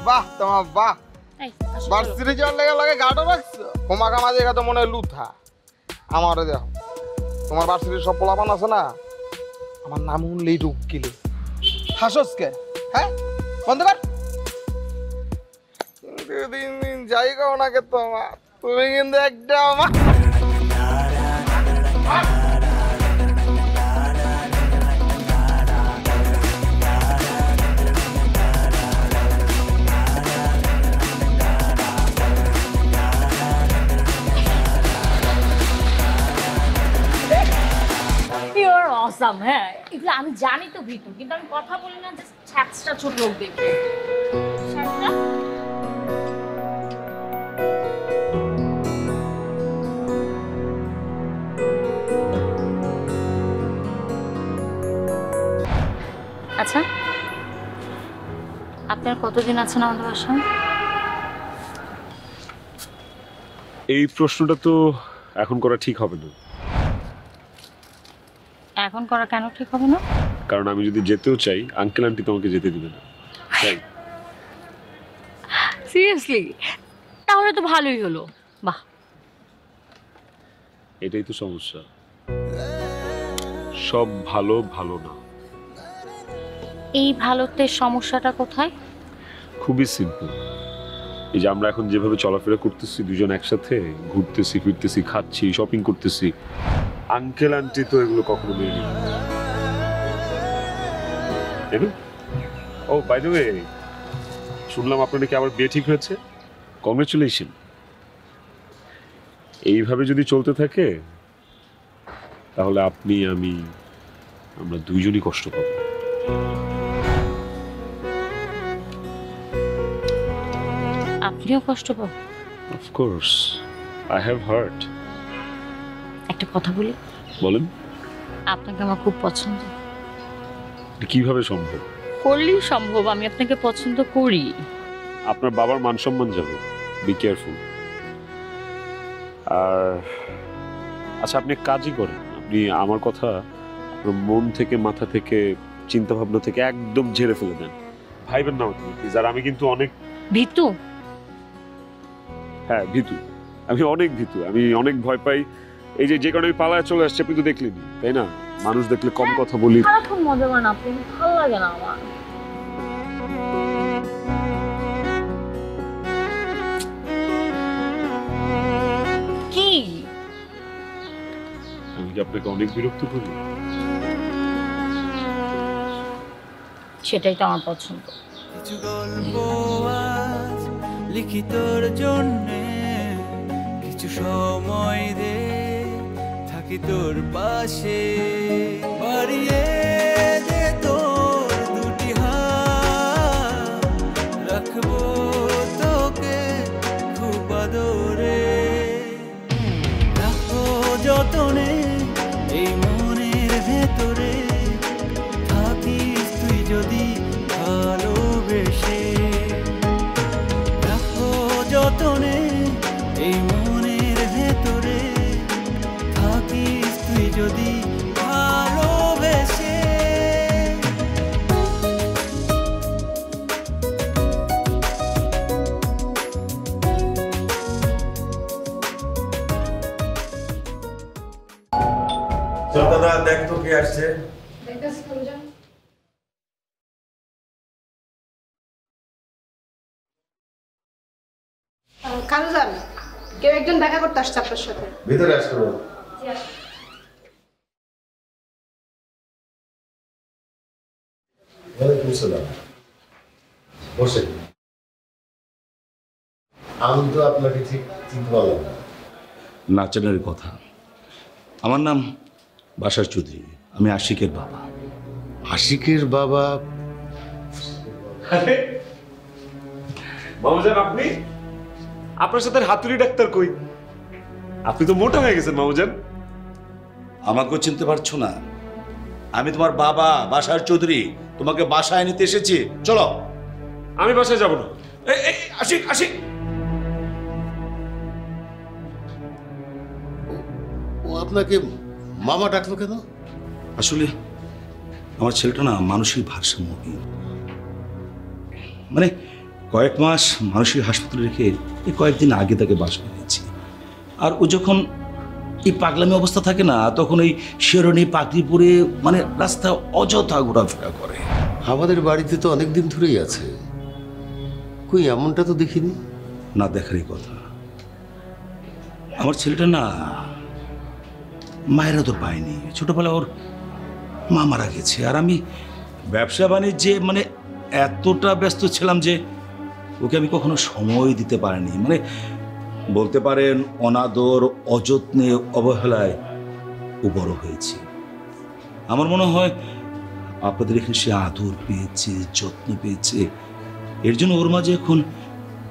বাহ তোমার বাহ বার্সিটি যাওয়ার লেগে লাগে গাঢ় রাখছো কোমাকা মাঝে তো মনে হয় লুথা আমারে দেখো তোমার বার্সিটির সব পোলাপান আছে না আমার নাম উনলেই ঢুকিলে হাসসকে হ্যাঁ বন্ধ কর দিন দিন জায়গা ওনাকে তোমার তুমি কিন্তু একটা আমার অসাম হ্যাঁ এগুলো আমি জানি তো ভিতর কিন্তু আমি কথা বলি না জাস্ট ছ্যাচটা ছোট লোক দেখে আচ্ছা আপনার কতদিন আছেন আমাদের বাসায়? এই প্রশ্নটা তো এখন করা ঠিক হবে না। এখন করা কেন ঠিক হবে না? কারণ আমি যদি যেতেও চাই আঙ্কেল আন্টি তোমাকে যেতে দিবে না। তাই সিরিয়াসলি? তাহলে তো ভালোই হলো। বাহ, এটাই তো সমস্যা, সব ভালো ভালো না। এই ভালোতে সমস্যাটা কোথায়? খুবই সিম্পল। এই যে আমরা এখন যেভাবে চলাফেরা করতেছি দুজন একসাথে, ঘুরতেছি ফিরতেছি খাচ্ছি শপিং করতেছি, আঙ্কেল আন্টি তো এগুলো কখনো মেনে নেবে না। ও বাই দ্য ওয়ে, শুনলাম আপনার নাকি আবার বিয়ে ঠিক হয়েছে, কংগ্রেচুলেশন। এইভাবে যদি চলতে থাকে তাহলে আপনি আমরা দুইজনই কষ্ট পাবো। আপনিও কষ্ট পাবেন? Of course, I have heart. একটা কথা বলি? বলেন। আপনাকে আমার খুব পছন্দ। কিভাবে সম্ভব? করলেই সম্ভব, আমি আপনাকে পছন্দ করি। আপনার বাবার মান সম্মান যাবে, বি কেয়ারফুল। আর আচ্ছা, আপনি কাজই করেন, আপনি আমার কথা আপনার মন থেকে মাথা থেকে চিন্তা ভাবনা থেকে একদম ঝেড়ে ফেলে দেন। ভাইবেন না আপনি প্লিজ। আর আমি কিন্তু অনেক ভীতু। হ্যাঁ ভীতু, আমি অনেক ভীতু, আমি অনেক ভয় পাই। এই যে কারণে আমি পালায় চলে আসছি, আপনি তো দেখলেনি তাই না? মানুষ দেখলে কম কথা বলি। সারাক্ষণ মজা করেন আপনি, ভালো লাগে না আমার। কি আমি কি আপনাকে অনেক বিরক্ত করি? সেটাই তো আমার পছন্দ। কিছু গল্প আজ লিখি তোর জন্যে, কিছু সময় দে থাকি তোর পাশে, বাড়িয়ে দে তোর দুটি হাত, রাখবো তোকে খুব আদরে, রাখো যতনে এই মনের ভেতরে, থাকিস তুই যদি ভালোবেসে, রাখো যতনে এই মনের ভেতরে, থাকিস তুই যদি ভালোবেসে। দাদা দেখ তো কে আসছে। কানুজান, কেউ একজন দেখা করতে আসছে আপনার সাথে। ভিতরে আসতে বল। ওয়ালাইকুম সালাম। বসে। আমি তো আপনাকে ঠিক চিনতে পারলাম না। না চেনার কথা। আমার নাম বাশার চৌধুরী, আমি আশিকের বাবা। আশিকের বাবা? মামুজান, আপনি? আপনার সাথে হাতুড়ি ডাক্তার কই? আপনি তো মোটা হয়ে গেছেন মামুজান। আমাকেও চিনতে পারছো না? আমি তোমার বাবা বাশার চৌধুরী, তোমাকে বাসায় নিতে এসেছি। চলো। আমি বাসায় যাব না। এই আশিক, আশিক, ও আপনাকে মামা ডাকলো কেন? আসলে আমার ছেলেটা না মানসিক ভারসাম্যহীন, মানে কয়েক মাস মানসিক হাসপাতালে রেখে এই কয়েকদিন আগে তাকে বাসায় এনেছি। আর ও যখন এই পাগলামি অবস্থা থাকে না, তখন ওই শেরনি পাগড়ি পরে মানে রাস্তা অযথা ঘোরাফেরা করে। আমাদের বাড়িতে তো অনেক দিন ধরেই আছে, কই এমনটা তো দেখিনি। না দেখারই কথা। আমার ছেলেটা না মায়েরা তো পায়নি, ছোটবেলা ওর মা মারা গেছে। আর আমি ব্যবসা বাণিজ্যে মানে এতটা ব্যস্ত ছিলাম যে ওকে আমি কখনো সময় দিতে পারিনি। মানে বলতে পারেন অনাদর, অযত্নে, অবহেলায় ও বড় হয়েছে। আমার মনে হয় আপনাদের এখানে সে আদর পেয়েছে, যত্ন পেয়েছে, এর জন্য ওর মাঝে এখন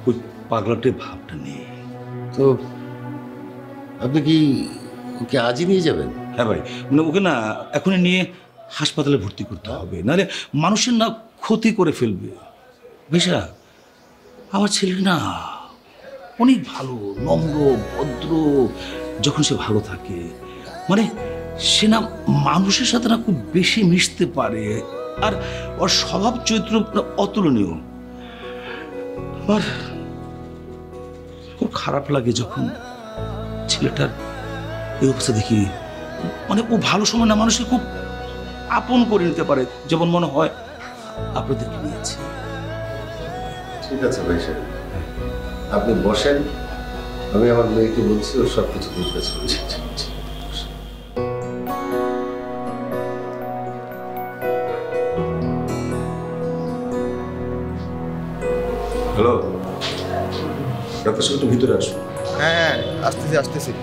ওই পাগলাটে ভাবটা নেই। তো আপনি কি ওকে আজই নিয়ে যাবেন? হ্যাঁ ভাই, মানে ওকে না এখনই নিয়ে হাসপাতালে ভর্তি করতে হবে, নাহলে মানুষের না ক্ষতি করে ফেলবে। বেশা আমার ছেলে না অনেক ভালো, নম্র, ভদ্র। যখন সে ভালো থাকে মানে সে না মানুষের সাথে না খুব বেশি মিশতে পারে, আর ওর স্বভাব চরিত্র অতুলনীয়। আর খুব খারাপ লাগে যখন ছেলেটার এই অবস্থা দেখি। মানে ও ভালো সময় না মানুষকে খুব আপন করে নিতে পারে, যেমন মনে হয় আপনাদেরকে নিয়েছে। ঠিক আছে ভাই সাহেব, আপনি বসেন, আমি আমার মেয়েকে বলছি, ও সব কিছু বুঝতে চলছে। হ্যালো ডাক্তার সাহেব, একটু ভিতরে আসুন। হ্যাঁ আসতেছি আসতেছি।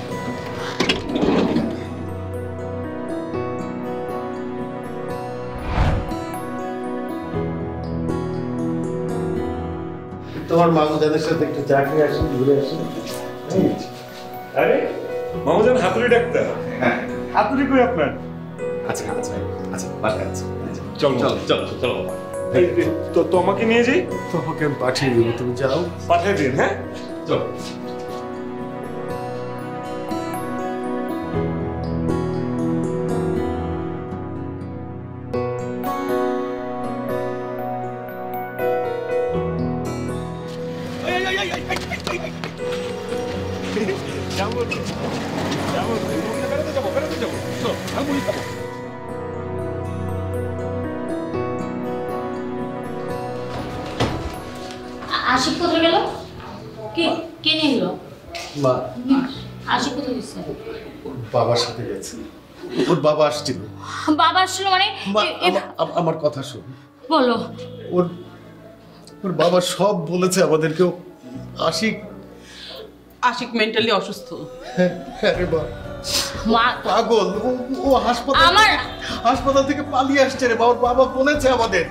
তোমার মামুজানের সাথে একটু চা খেয়ে আসুন, ঘুরে আসুন। আরে মামুজান হাতুড়ি ডাক্তার। হ্যাঁ, হাতুড়ি কই আপনার? আচ্ছা আচ্ছা আচ্ছা, বাসায় আছে। চল চল চল চল। তো তোমাকে নিয়ে যাই। তোমাকে আমি পাঠিয়ে দেবো, তুমি যাও। পাঠিয়ে দিন। হ্যাঁ চল। আশিক কোথায় গেল? কে কে নিয়ে এলো? মা, আশিক কোথায় গেছে? ওর বাবার সাথে গেছে। ওর বাবা আসছিল। বাবা আসলো মানে? মা, আমার কথা শোন। বলো। ওর ওর বাবা সব বলেছে আমাদেরকেও। আশিক আশিক মেন্টালি অসুস্থ। হ্যাঁ রে মা, মা পাগল। ও হাসপাতাল থেকে পালিয়ে আসছে রে মা। ওর বাবা বলেছে আমাদের।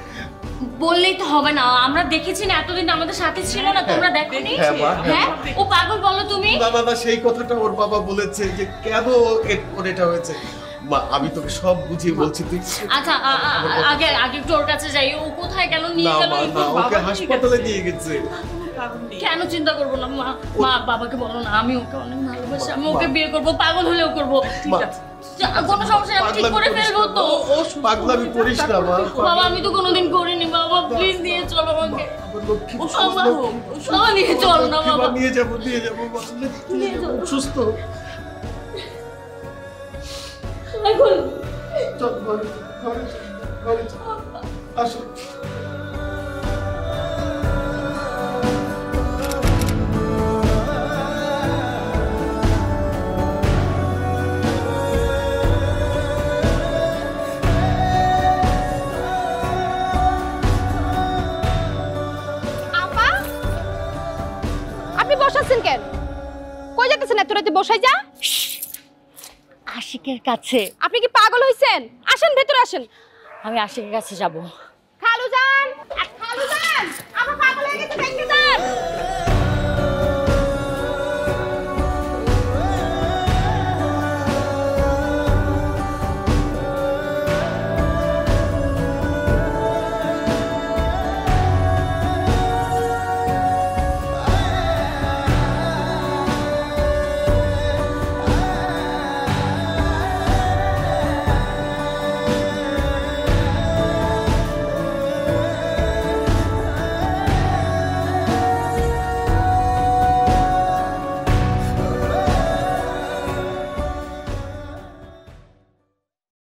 বললেই তো হবে না, আমরা দেখেছি না, এতদিন আমাদের সাথে ছিল না, তোমরা দেখোনি? হ্যাঁ মা, হ্যাঁ ও পাগল বলো তুমি? না না না, সেই কথাটা ওর বাবা বলেছে যে কেন ওর এটা হয়েছে। মা, আমি তোকে সব বুঝিয়ে বলছি, তুই। আচ্ছা আগে আগে একটু ওর কাছে যাই। ও কোথায় গেল? নিয়ে না গেল? মা, না, ওকে হাসপাতালে নিয়ে গেছে। কেন চিন্তা করবো না মা? মা বাবাকে বলো না, আমি ওকে অনেক ভালোবাসি, আমি ওকে বিয়ে করবো, পাগল হলেও করবো। মা, কোনো সমস্যা নেই, আমি ঠিক করে ফেলবো তো। পাগলামি করিস না মা। বাবা আমি তো কোনোদিন করিনি, বাবা প্লিজ নিয়ে চলো আমাকে। আমার লক্ষ্মী বাবা নিয়ে চলো না বাবা। নিয়ে যাবো মা। নিয়ে চলো। সুস্থ এখন চল, ঘরে চল। আসো। আপনি বসাচ্ছেন কেন? কই যেতেছেন এত রাতে? বসাই যা। আশিকের কাছে। আপনি কি পাগল হইছেন? আসেন ভেতরে আসেন। আমি আশিকের কাছে যাব। খালুজান, খালুজান, আমার পাগল